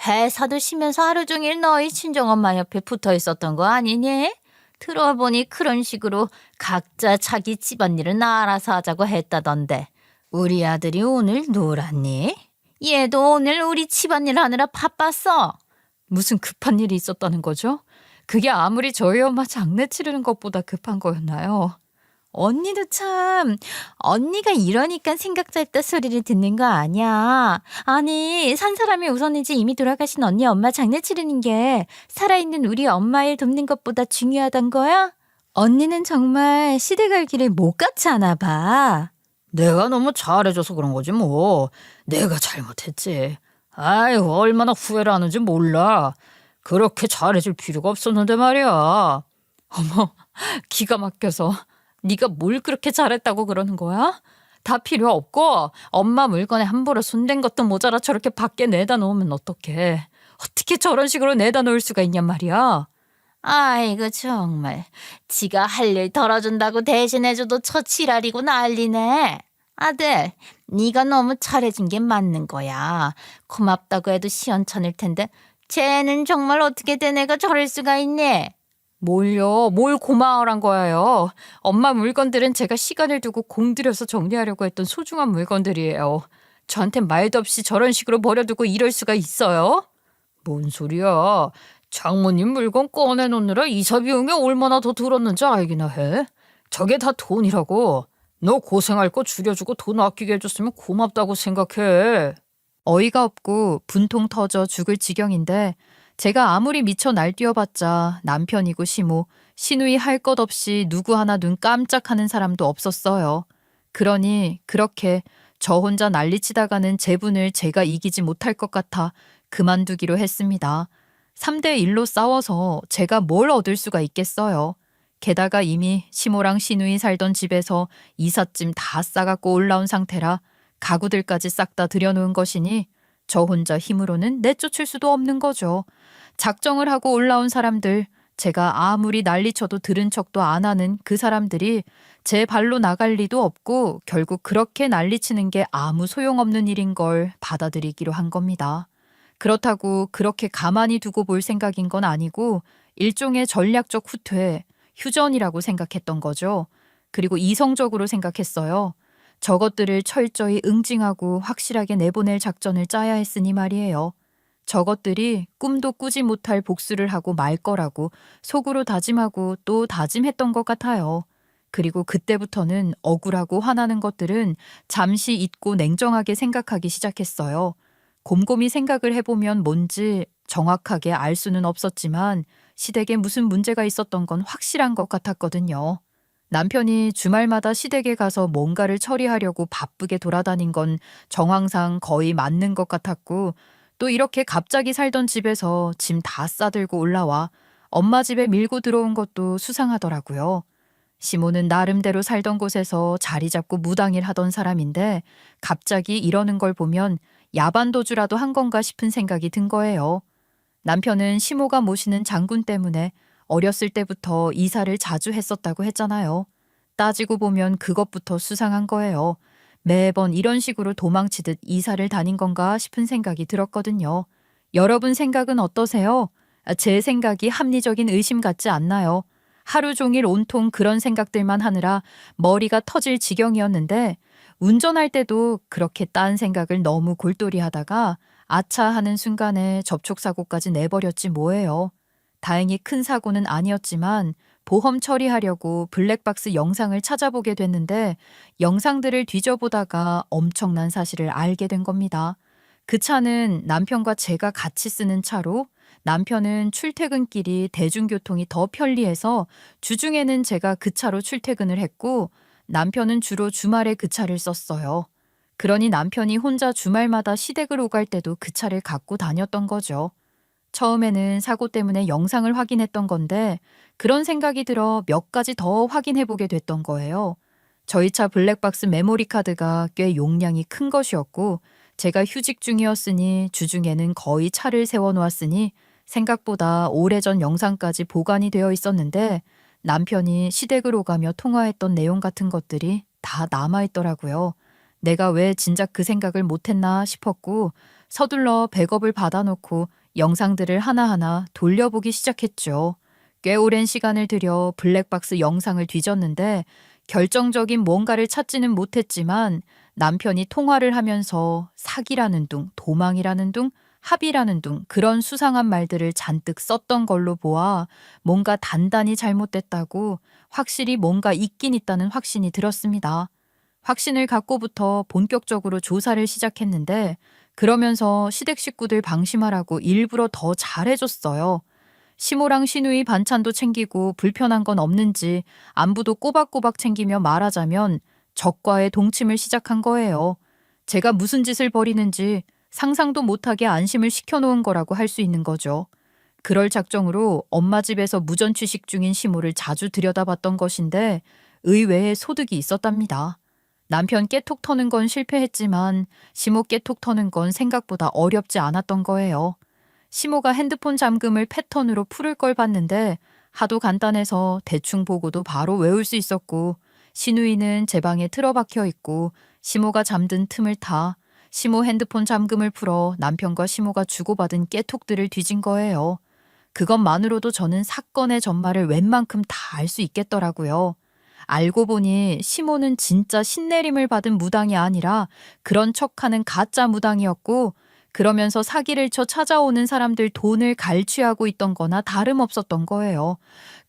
회사도 쉬면서 하루 종일 너희 친정엄마 옆에 붙어 있었던 거 아니니? 들어보니 그런 식으로 각자 자기 집안일은 알아서 하자고 했다던데 우리 아들이 오늘 놀았니? 얘도 오늘 우리 집안일 하느라 바빴어. 무슨 급한 일이 있었다는 거죠? 그게 아무리 저희 엄마 장례 치르는 것보다 급한 거였나요? 언니도 참 언니가 이러니까 생각 짧다 소리를 듣는 거 아니야. 아니 산 사람이 우선이지 이미 돌아가신 언니 엄마 장례 치르는 게 살아있는 우리 엄마 일 돕는 것보다 중요하단 거야? 언니는 정말 시대 갈 길을 못 같이 하나 봐. 내가 너무 잘해줘서 그런 거지 뭐. 내가 잘못했지. 얼마나 후회를 하는지 몰라. 그렇게 잘해줄 필요가 없었는데 말이야. 어머, 기가 막혀서. 네가 뭘 그렇게 잘했다고 그러는 거야? 다 필요 없고 엄마 물건에 함부로 손댄 것도 모자라 저렇게 밖에 내다 놓으면 어떡해. 어떻게 저런 식으로 내다 놓을 수가 있냔 말이야. 아이고 정말 지가 할 일 덜어준다고 대신해줘도 저 지랄이고 난리네. 아들 네가 너무 잘해준 게 맞는 거야. 고맙다고 해도 시원찮을 텐데 쟤는 정말 어떻게 된 애가 저럴 수가 있니? 뭘요? 뭘 고마워란 거예요? 엄마 물건들은 제가 시간을 두고 공들여서 정리하려고 했던 소중한 물건들이에요. 저한텐 말도 없이 저런 식으로 버려두고 이럴 수가 있어요? 뭔 소리야? 장모님 물건 꺼내놓느라 이사 비용이 얼마나 더 들었는지 알기나 해? 저게 다 돈이라고. 너 고생할 거 줄여주고 돈 아끼게 해줬으면 고맙다고 생각해. 어이가 없고 분통 터져 죽을 지경인데 제가 아무리 미쳐 날뛰어봤자 남편이고 시모, 시누이 할 것 없이 누구 하나 눈 깜짝하는 사람도 없었어요. 그러니 그렇게 저 혼자 난리치다가는 제 분을 제가 이기지 못할 것 같아 그만두기로 했습니다. 3대 1로 싸워서 제가 뭘 얻을 수가 있겠어요. 게다가 이미 시모랑 시누이 살던 집에서 이삿짐 다 싸갖고 올라온 상태라 가구들까지 싹 다 들여놓은 것이니 저 혼자 힘으로는 내쫓을 수도 없는 거죠. 작정을 하고 올라온 사람들, 제가 아무리 난리쳐도 들은 척도 안 하는 그 사람들이 제 발로 나갈 리도 없고 결국 그렇게 난리치는 게 아무 소용없는 일인 걸 받아들이기로 한 겁니다. 그렇다고 그렇게 가만히 두고 볼 생각인 건 아니고 일종의 전략적 후퇴, 휴전이라고 생각했던 거죠. 그리고 이성적으로 생각했어요. 저것들을 철저히 응징하고 확실하게 내보낼 작전을 짜야 했으니 말이에요. 저것들이 꿈도 꾸지 못할 복수를 하고 말 거라고 속으로 다짐하고 또 다짐했던 것 같아요. 그리고 그때부터는 억울하고 화나는 것들은 잠시 잊고 냉정하게 생각하기 시작했어요. 곰곰이 생각을 해보면 뭔지 정확하게 알 수는 없었지만 시댁에 무슨 문제가 있었던 건 확실한 것 같았거든요. 남편이 주말마다 시댁에 가서 뭔가를 처리하려고 바쁘게 돌아다닌 건 정황상 거의 맞는 것 같았고 또 이렇게 갑자기 살던 집에서 짐 다 싸들고 올라와 엄마 집에 밀고 들어온 것도 수상하더라고요. 시모는 나름대로 살던 곳에서 자리 잡고 무당일 하던 사람인데 갑자기 이러는 걸 보면 야반도주라도 한 건가 싶은 생각이 든 거예요. 남편은 시모가 모시는 장군 때문에 어렸을 때부터 이사를 자주 했었다고 했잖아요. 따지고 보면 그것부터 수상한 거예요. 매번 이런 식으로 도망치듯 이사를 다닌 건가 싶은 생각이 들었거든요. 여러분 생각은 어떠세요? 제 생각이 합리적인 의심 같지 않나요? 하루 종일 온통 그런 생각들만 하느라 머리가 터질 지경이었는데 운전할 때도 그렇게 딴 생각을 너무 골똘히 하다가 아차 하는 순간에 접촉사고까지 내버렸지 뭐예요. 다행히 큰 사고는 아니었지만 보험 처리하려고 블랙박스 영상을 찾아보게 됐는데 영상들을 뒤져보다가 엄청난 사실을 알게 된 겁니다. 그 차는 남편과 제가 같이 쓰는 차로 남편은 출퇴근길이 대중교통이 더 편리해서 주중에는 제가 그 차로 출퇴근을 했고 남편은 주로 주말에 그 차를 썼어요. 그러니 남편이 혼자 주말마다 시댁을 오갈 때도 그 차를 갖고 다녔던 거죠. 처음에는 사고 때문에 영상을 확인했던 건데 그런 생각이 들어 몇 가지 더 확인해보게 됐던 거예요. 저희 차 블랙박스 메모리 카드가 꽤 용량이 큰 것이었고 제가 휴직 중이었으니 주중에는 거의 차를 세워놓았으니 생각보다 오래전 영상까지 보관이 되어 있었는데 남편이 시댁을 오가며 통화했던 내용 같은 것들이 다 남아있더라고요. 내가 왜 진작 그 생각을 못했나 싶었고 서둘러 백업을 받아놓고 영상들을 하나하나 돌려보기 시작했죠. 꽤 오랜 시간을 들여 블랙박스 영상을 뒤졌는데 결정적인 뭔가를 찾지는 못했지만 남편이 통화를 하면서 사기라는 둥, 도망이라는 둥, 합의라는 둥 그런 수상한 말들을 잔뜩 썼던 걸로 보아 뭔가 단단히 잘못됐다고 확실히 뭔가 있긴 있다는 확신이 들었습니다. 확신을 갖고부터 본격적으로 조사를 시작했는데 그러면서 시댁 식구들 방심하라고 일부러 더 잘해줬어요. 시모랑 시누이 반찬도 챙기고 불편한 건 없는지 안부도 꼬박꼬박 챙기며 말하자면 적과의 동침을 시작한 거예요. 제가 무슨 짓을 벌이는지 상상도 못하게 안심을 시켜놓은 거라고 할 수 있는 거죠. 그럴 작정으로 엄마 집에서 무전취식 중인 시모를 자주 들여다봤던 것인데 의외의 소득이 있었답니다. 남편 깨톡 터는 건 실패했지만 시모 깨톡 터는 건 생각보다 어렵지 않았던 거예요. 시모가 핸드폰 잠금을 패턴으로 풀을 걸 봤는데 하도 간단해서 대충 보고도 바로 외울 수 있었고 시누이는 제 방에 틀어박혀 있고 시모가 잠든 틈을 타 시모 핸드폰 잠금을 풀어 남편과 시모가 주고받은 깨톡들을 뒤진 거예요. 그것만으로도 저는 사건의 전말을 웬만큼 다 알 수 있겠더라고요. 알고 보니 시모는 진짜 신내림을 받은 무당이 아니라 그런 척하는 가짜 무당이었고, 그러면서 사기를 쳐 찾아오는 사람들 돈을 갈취하고 있던 거나 다름없었던 거예요.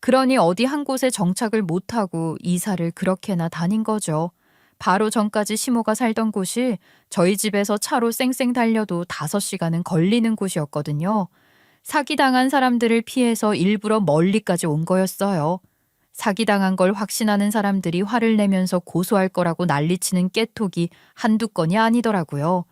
그러니 어디 한 곳에 정착을 못하고 이사를 그렇게나 다닌 거죠. 바로 전까지 시모가 살던 곳이 저희 집에서 차로 쌩쌩 달려도 5시간은 걸리는 곳이었거든요. 사기당한 사람들을 피해서 일부러 멀리까지 온 거였어요. 사기당한 걸 확신하는 사람들이 화를 내면서 고소할 거라고 난리치는 깨톡이 한두 건이 아니더라고요.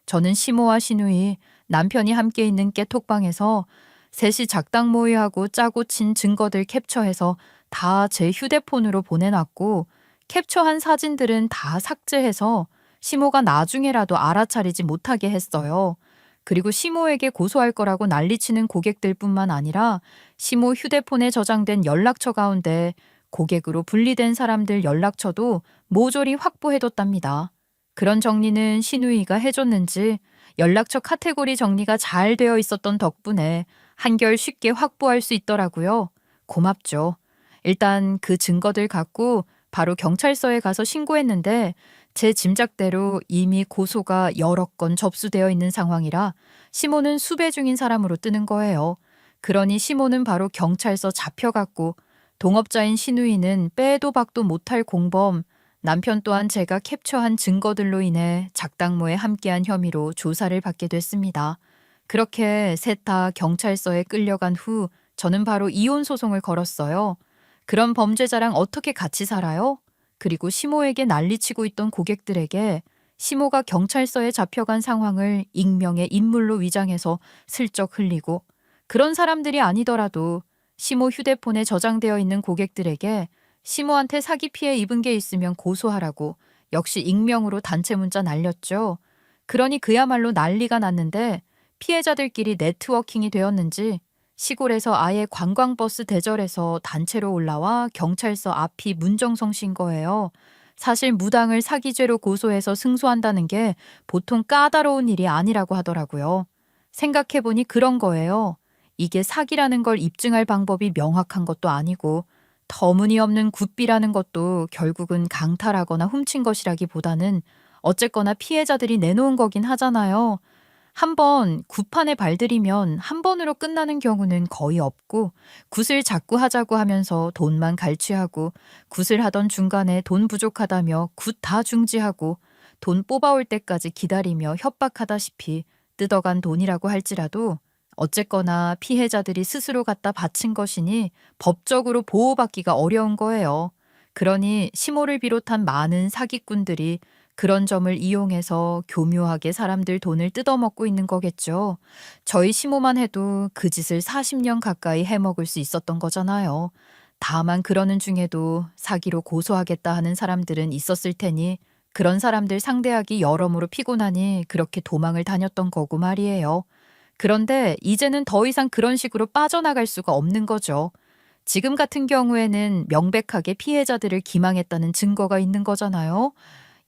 저는 시모와 시누이, 남편이 함께 있는 깨톡방에서 셋이 작당 모의하고 짜고 친 증거들 캡처해서 다 제 휴대폰으로 보내놨고, 캡처한 사진들은 다 삭제해서 시모가 나중에라도 알아차리지 못하게 했어요. 그리고 시모에게 고소할 거라고 난리치는 고객들뿐만 아니라 시모 휴대폰에 저장된 연락처 가운데 고객으로 분리된 사람들 연락처도 모조리 확보해뒀답니다. 그런 정리는 시누이가 해줬는지 연락처 카테고리 정리가 잘 되어 있었던 덕분에 한결 쉽게 확보할 수 있더라고요. 고맙죠. 일단 그 증거들 갖고 바로 경찰서에 가서 신고했는데 제 짐작대로 이미 고소가 여러 건 접수되어 있는 상황이라 시모는 수배 중인 사람으로 뜨는 거예요. 그러니 시모는 바로 경찰서 잡혀갔고, 동업자인 시누이는 빼도 박도 못할 공범, 남편 또한 제가 캡처한 증거들로 인해 작당모에 함께한 혐의로 조사를 받게 됐습니다. 그렇게 셋 다 경찰서에 끌려간 후 저는 바로 이혼 소송을 걸었어요. 그런 범죄자랑 어떻게 같이 살아요? 그리고 시모에게 난리치고 있던 고객들에게 시모가 경찰서에 잡혀간 상황을 익명의 인물로 위장해서 슬쩍 흘리고, 그런 사람들이 아니더라도 시모 휴대폰에 저장되어 있는 고객들에게 시모한테 사기 피해 입은 게 있으면 고소하라고 역시 익명으로 단체 문자 날렸죠. 그러니 그야말로 난리가 났는데 피해자들끼리 네트워킹이 되었는지 시골에서 아예 관광버스 대절해서 단체로 올라와 경찰서 앞이 문정성 신 거예요. 사실 무당을 사기죄로 고소해서 승소한다는 게 보통 까다로운 일이 아니라고 하더라고요. 생각해보니 그런 거예요. 이게 사기라는 걸 입증할 방법이 명확한 것도 아니고, 터무니없는 굿비라는 것도 결국은 강탈하거나 훔친 것이라기보다는 어쨌거나 피해자들이 내놓은 거긴 하잖아요. 한번 굿판에 발들이면 한 번으로 끝나는 경우는 거의 없고, 굿을 자꾸 하자고 하면서 돈만 갈취하고, 굿을 하던 중간에 돈 부족하다며 굿 다 중지하고, 돈 뽑아올 때까지 기다리며 협박하다시피 뜯어간 돈이라고 할지라도 어쨌거나 피해자들이 스스로 갖다 바친 것이니 법적으로 보호받기가 어려운 거예요. 그러니 시모를 비롯한 많은 사기꾼들이 그런 점을 이용해서 교묘하게 사람들 돈을 뜯어먹고 있는 거겠죠. 저희 시모만 해도 그 짓을 40년 가까이 해먹을 수 있었던 거잖아요. 다만 그러는 중에도 사기로 고소하겠다 하는 사람들은 있었을 테니 그런 사람들 상대하기 여러모로 피곤하니 그렇게 도망을 다녔던 거고 말이에요. 그런데 이제는 더 이상 그런 식으로 빠져나갈 수가 없는 거죠. 지금 같은 경우에는 명백하게 피해자들을 기망했다는 증거가 있는 거잖아요.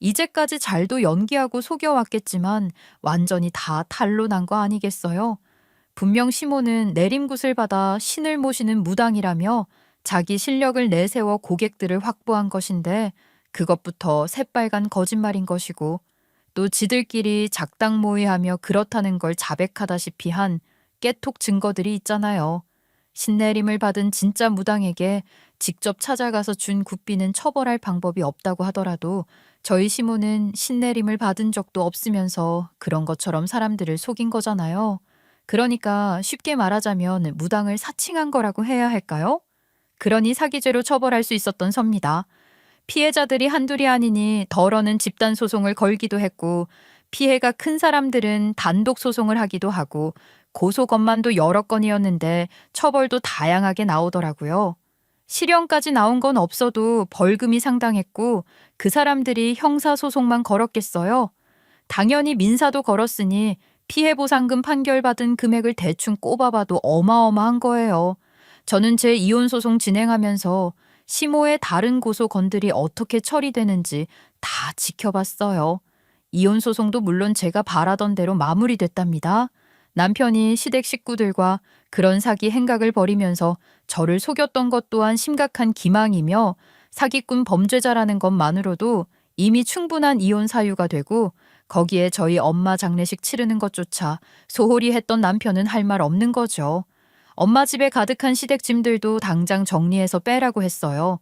이제까지 잘도 연기하고 속여왔겠지만 완전히 다 탄로 난 거 아니겠어요? 분명 시모는 내림굿을 받아 신을 모시는 무당이라며 자기 실력을 내세워 고객들을 확보한 것인데 그것부터 새빨간 거짓말인 것이고, 또 지들끼리 작당 모의하며 그렇다는 걸 자백하다시피 한 깨톡 증거들이 있잖아요. 신내림을 받은 진짜 무당에게 직접 찾아가서 준 굿비는 처벌할 방법이 없다고 하더라도 저희 시모는 신내림을 받은 적도 없으면서 그런 것처럼 사람들을 속인 거잖아요. 그러니까 쉽게 말하자면 무당을 사칭한 거라고 해야 할까요? 그러니 사기죄로 처벌할 수 있었던 섭니다. 피해자들이 한둘이 아니니 덜어는 집단 소송을 걸기도 했고, 피해가 큰 사람들은 단독 소송을 하기도 하고, 고소 건만도 여러 건이었는데 처벌도 다양하게 나오더라고요. 실형까지 나온 건 없어도 벌금이 상당했고 그 사람들이 형사소송만 걸었겠어요? 당연히 민사도 걸었으니 피해보상금 판결받은 금액을 대충 꼽아봐도 어마어마한 거예요. 저는 제 이혼소송 진행하면서 시모의 다른 고소 건들이 어떻게 처리되는지 다 지켜봤어요. 이혼소송도 물론 제가 바라던 대로 마무리됐답니다. 남편이 시댁 식구들과 그런 사기 행각을 벌이면서 저를 속였던 것 또한 심각한 기망이며 사기꾼 범죄자라는 것만으로도 이미 충분한 이혼 사유가 되고 거기에 저희 엄마 장례식 치르는 것조차 소홀히 했던 남편은 할 말 없는 거죠. 엄마 집에 가득한 시댁 짐들도 당장 정리해서 빼라고 했어요.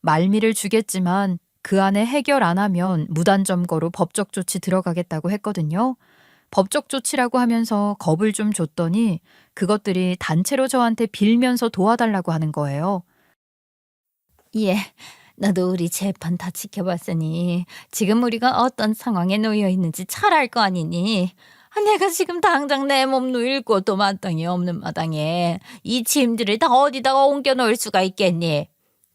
말미를 주겠지만 그 안에 해결 안 하면 무단점거로 법적 조치 들어가겠다고 했거든요. 법적 조치라고 하면서 겁을 좀 줬더니 그것들이 단체로 저한테 빌면서 도와달라고 하는 거예요. 예, 너도 우리 재판 다 지켜봤으니 지금 우리가 어떤 상황에 놓여 있는지 잘 알 거 아니니? 내가 지금 당장 내 몸 누일 곳도 마땅히 없는 마당에 이 짐들을 다 어디다가 옮겨 놓을 수가 있겠니?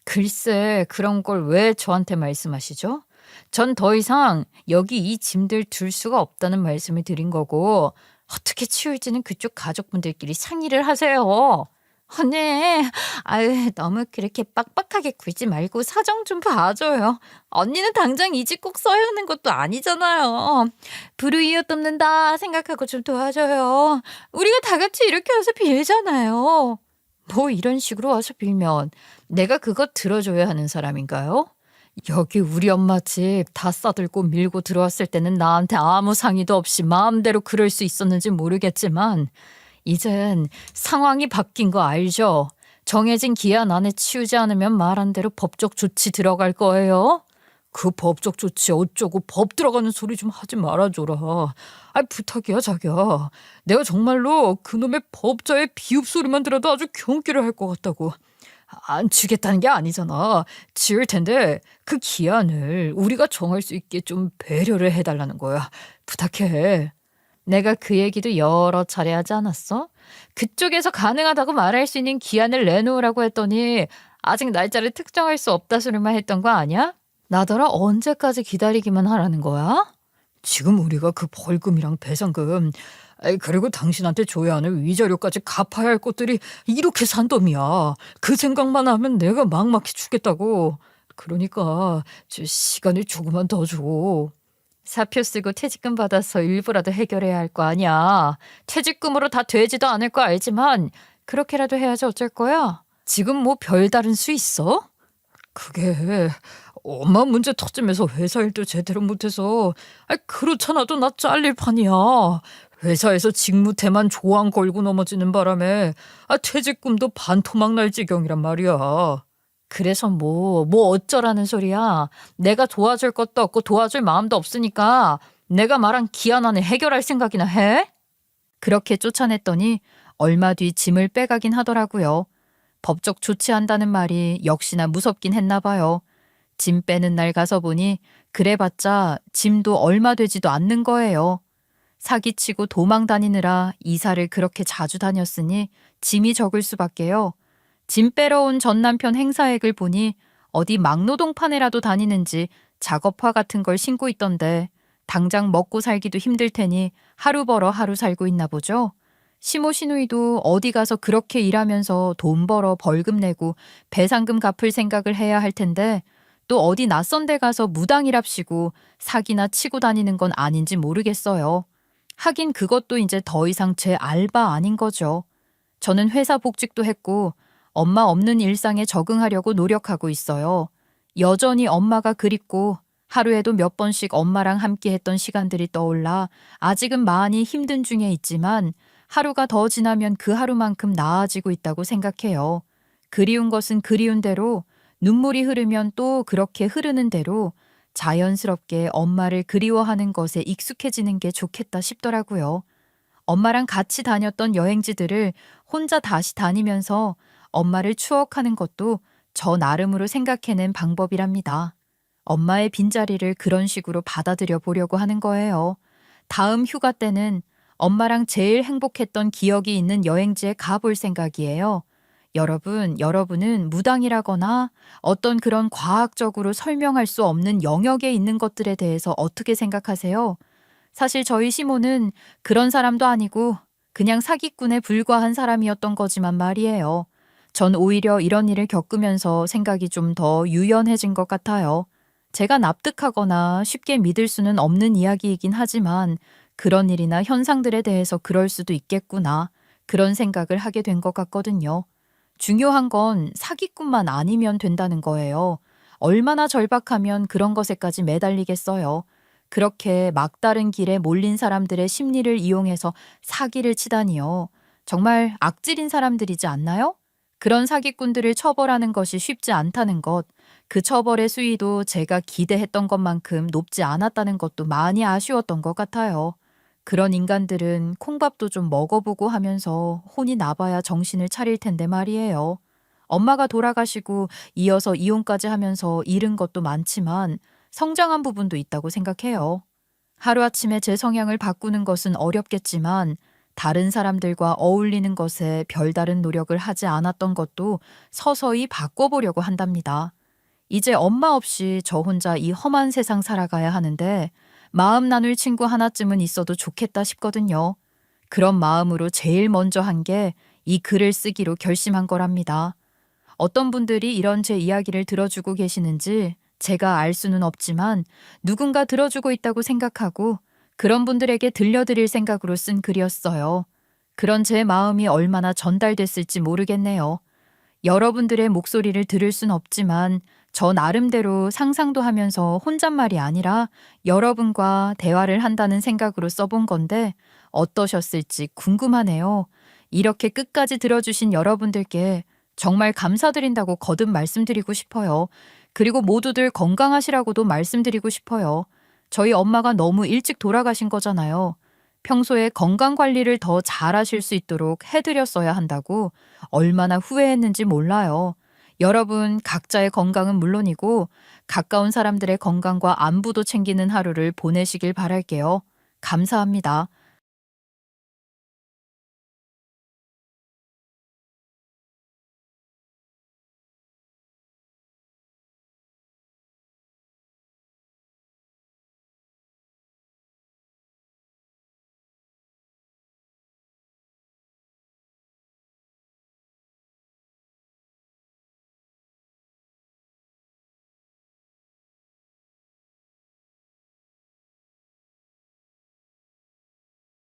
글쎄, 그런 걸 왜 저한테 말씀하시죠? 전 더 이상 여기 이 짐들 둘 수가 없다는 말씀을 드린 거고 어떻게 치울지는 그쪽 가족분들끼리 상의를 하세요. 언니, 아유, 너무 그렇게 빡빡하게 굴지 말고 사정 좀 봐줘요. 언니는 당장 이 집 꼭 써야 하는 것도 아니잖아요. 불우이웃 돕는다 생각하고 좀 도와줘요. 우리가 다 같이 이렇게 와서 빌잖아요. 뭐 이런 식으로 와서 빌면 내가 그거 들어줘야 하는 사람인가요? 여기 우리 엄마 집 다 싸들고 밀고 들어왔을 때는 나한테 아무 상의도 없이 마음대로 그럴 수 있었는지 모르겠지만 이젠 상황이 바뀐 거 알죠? 정해진 기한 안에 치우지 않으면 말한 대로 법적 조치 들어갈 거예요. 그 법적 조치 어쩌고 법 들어가는 소리 좀 하지 말아줘라. 아이 부탁이야 자기야. 내가 정말로 그놈의 법자의 비읍 소리만 들어도 아주 경기를 할 것 같다고. 안 치겠다는 게 아니잖아. 치울 텐데 그 기한을 우리가 정할 수 있게 좀 배려를 해달라는 거야. 부탁해. 내가 그 얘기도 여러 차례 하지 않았어? 그쪽에서 가능하다고 말할 수 있는 기한을 내놓으라고 했더니 아직 날짜를 특정할 수 없다 소리만 했던 거 아니야? 나더러 언제까지 기다리기만 하라는 거야? 지금 우리가 그 벌금이랑 배상금 그리고 당신한테 줘야 하는 위자료까지 갚아야 할 것들이 이렇게 산더미야. 그 생각만 하면 내가 막막히 죽겠다고. 그러니까 시간을 조금만 더 줘. 사표 쓰고 퇴직금 받아서 일부라도 해결해야 할 거 아니야. 퇴직금으로 다 되지도 않을 거 알지만 그렇게라도 해야지 어쩔 거야. 지금 뭐 별다른 수 있어? 그게 엄마 문제 터지면서 회사 일도 제대로 못해서 그렇잖아도 나 잘릴 판이야. 회사에서 직무태만 조항 걸고 넘어지는 바람에 퇴직금도 반토막 날 지경이란 말이야. 그래서 뭐 어쩌라는 소리야. 내가 도와줄 것도 없고 도와줄 마음도 없으니까 내가 말한 기한 안에 해결할 생각이나 해? 그렇게 쫓아냈더니 얼마 뒤 짐을 빼가긴 하더라고요. 법적 조치한다는 말이 역시나 무섭긴 했나 봐요. 짐 빼는 날 가서 보니 그래봤자 짐도 얼마 되지도 않는 거예요. 사기치고 도망 다니느라 이사를 그렇게 자주 다녔으니 짐이 적을 수밖에요. 짐 빼러 온 전 남편 행사액을 보니 어디 막노동판에라도 다니는지 작업화 같은 걸 신고 있던데 당장 먹고 살기도 힘들 테니 하루 벌어 하루 살고 있나 보죠. 시모 시누이도 어디 가서 그렇게 일하면서 돈 벌어 벌금 내고 배상금 갚을 생각을 해야 할 텐데 또 어디 낯선 데 가서 무당이랍시고 사기나 치고 다니는 건 아닌지 모르겠어요. 하긴 그것도 이제 더 이상 제 알바 아닌 거죠. 저는 회사 복직도 했고 엄마 없는 일상에 적응하려고 노력하고 있어요. 여전히 엄마가 그립고 하루에도 몇 번씩 엄마랑 함께 했던 시간들이 떠올라 아직은 많이 힘든 중에 있지만 하루가 더 지나면 그 하루만큼 나아지고 있다고 생각해요. 그리운 것은 그리운 대로 눈물이 흐르면 또 그렇게 흐르는 대로 자연스럽게 엄마를 그리워하는 것에 익숙해지는 게 좋겠다 싶더라고요. 엄마랑 같이 다녔던 여행지들을 혼자 다시 다니면서 엄마를 추억하는 것도 저 나름으로 생각해낸 방법이랍니다. 엄마의 빈자리를 그런 식으로 받아들여 보려고 하는 거예요. 다음 휴가 때는 엄마랑 제일 행복했던 기억이 있는 여행지에 가볼 생각이에요. 여러분은 무당이라거나 어떤 그런 과학적으로 설명할 수 없는 영역에 있는 것들에 대해서 어떻게 생각하세요? 사실 저희 시모는 그런 사람도 아니고 그냥 사기꾼에 불과한 사람이었던 거지만 말이에요. 전 오히려 이런 일을 겪으면서 생각이 좀 더 유연해진 것 같아요. 제가 납득하거나 쉽게 믿을 수는 없는 이야기이긴 하지만 그런 일이나 현상들에 대해서 그럴 수도 있겠구나. 그런 생각을 하게 된 것 같거든요. 중요한 건 사기꾼만 아니면 된다는 거예요. 얼마나 절박하면 그런 것에까지 매달리겠어요. 그렇게 막다른 길에 몰린 사람들의 심리를 이용해서 사기를 치다니요. 정말 악질인 사람들이지 않나요? 그런 사기꾼들을 처벌하는 것이 쉽지 않다는 것, 그 처벌의 수위도 제가 기대했던 것만큼 높지 않았다는 것도 많이 아쉬웠던 것 같아요. 그런 인간들은 콩밥도 좀 먹어보고 하면서 혼이 나봐야 정신을 차릴 텐데 말이에요. 엄마가 돌아가시고 이어서 이혼까지 하면서 잃은 것도 많지만 성장한 부분도 있다고 생각해요. 하루아침에 제 성향을 바꾸는 것은 어렵겠지만 다른 사람들과 어울리는 것에 별다른 노력을 하지 않았던 것도 서서히 바꿔보려고 한답니다. 이제 엄마 없이 저 혼자 이 험한 세상 살아가야 하는데 마음 나눌 친구 하나쯤은 있어도 좋겠다 싶거든요. 그런 마음으로 제일 먼저 한 게 이 글을 쓰기로 결심한 거랍니다. 어떤 분들이 이런 제 이야기를 들어주고 계시는지 제가 알 수는 없지만 누군가 들어주고 있다고 생각하고 그런 분들에게 들려드릴 생각으로 쓴 글이었어요. 그런 제 마음이 얼마나 전달됐을지 모르겠네요. 여러분들의 목소리를 들을 순 없지만 저 나름대로 상상도 하면서 혼잣말이 아니라 여러분과 대화를 한다는 생각으로 써본 건데 어떠셨을지 궁금하네요. 이렇게 끝까지 들어주신 여러분들께 정말 감사드린다고 거듭 말씀드리고 싶어요. 그리고 모두들 건강하시라고도 말씀드리고 싶어요. 저희 엄마가 너무 일찍 돌아가신 거잖아요. 평소에 건강 관리를 더 잘하실 수 있도록 해드렸어야 한다고 얼마나 후회했는지 몰라요. 여러분 각자의 건강은 물론이고 가까운 사람들의 건강과 안부도 챙기는 하루를 보내시길 바랄게요. 감사합니다.